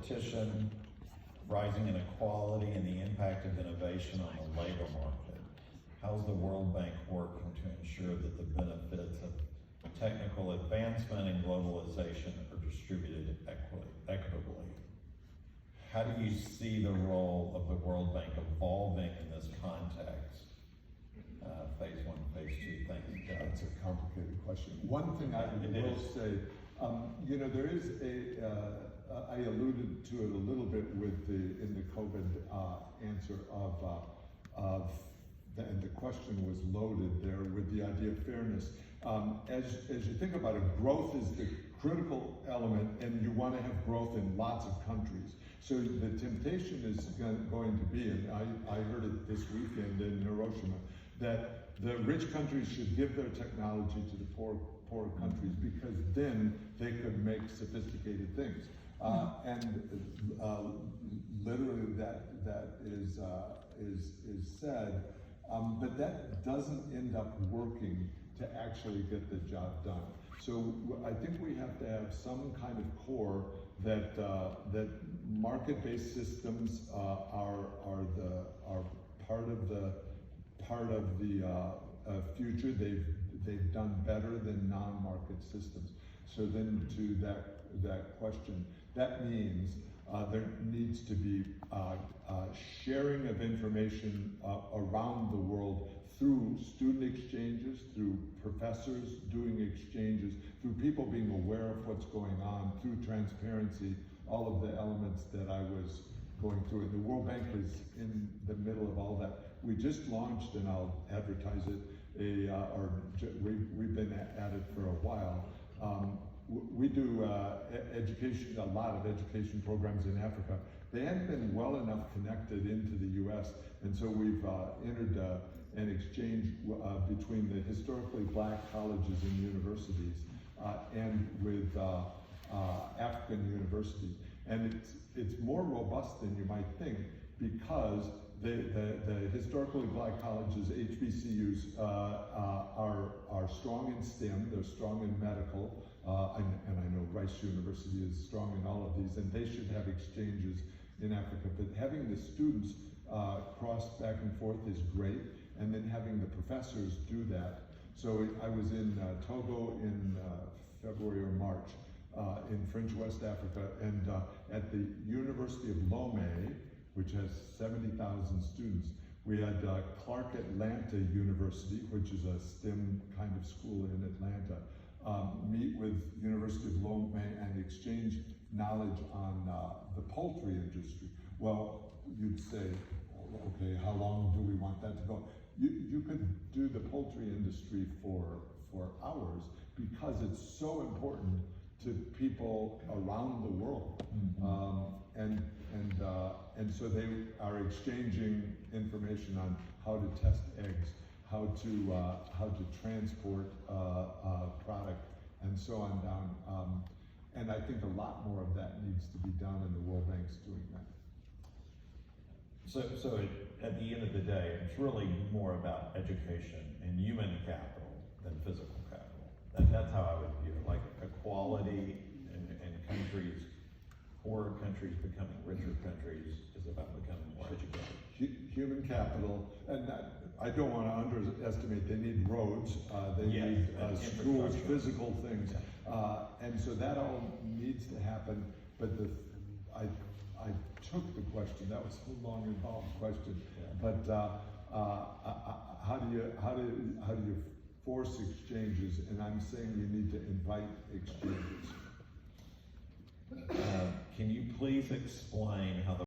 competition, rising inequality, and the impact of innovation on the labor market. How's the World Bank working to ensure that the benefits of technical advancement and globalization are distributed equitably? How do you see the role of the World Bank evolving in this context? Phase one, phase two, thank you. That's a complicated question. One thing I will say, you know, there is I alluded to it a little bit in the COVID answer and the question was loaded there with the idea of fairness. As you think about it, growth is the critical element, and you want to have growth in lots of countries. So the temptation is going to be, and I heard it this weekend in Hiroshima, that the rich countries should give their technology to the poor countries, because then they could make sophisticated things. Literally that is said, but that doesn't end up working to actually get the job done. So I think we have to have some kind of core that market-based systems are part of the future. They've done better than non-market systems. So then to that question, that means there needs to be sharing of information around the world through student exchanges, through professors doing exchanges, through people being aware of what's going on, through transparency, all of the elements that I was going through. And the World Bank is in the middle of all that. We just launched, and I'll advertise it, we've been at it for a while. We do education, a lot of education programs in Africa. They hadn't been well enough connected into the US, and so we've entered an exchange between the historically black colleges and universities and with African universities. And it's more robust than you might think, because the historically black colleges, HBCUs, are strong in STEM, they're strong in medical, and I know Rice University is strong in all of these, and they should have exchanges in Africa. But having the students cross back and forth is great, and then having the professors do that. So I was in Togo in February or March, in French West Africa, and at the University of Lomé, which has 70,000 students, we had Clark Atlanta University, which is a STEM kind of school in Atlanta, meet with University of Lomé and exchange knowledge on the poultry industry. Well, you'd say, okay, how long do we want that to go? You could do the poultry industry for hours, because it's so important to people around the world. And so they are exchanging information on how to test eggs, how to transport product, and so on down. And I think a lot more of that needs to be done, and the World Bank's doing that. So at the end of the day, it's really more about education and human capital than physical capital. That's how I would view it. Like equality in countries, poorer countries becoming richer countries is about becoming more educated. Human capital, and I don't want to underestimate, they need roads, they need schools, physical things, and so that all needs to happen. But I took the question. That was a long, involved question. But how do you force exchanges? And I'm saying you need to invite exchanges. Can you please explain how the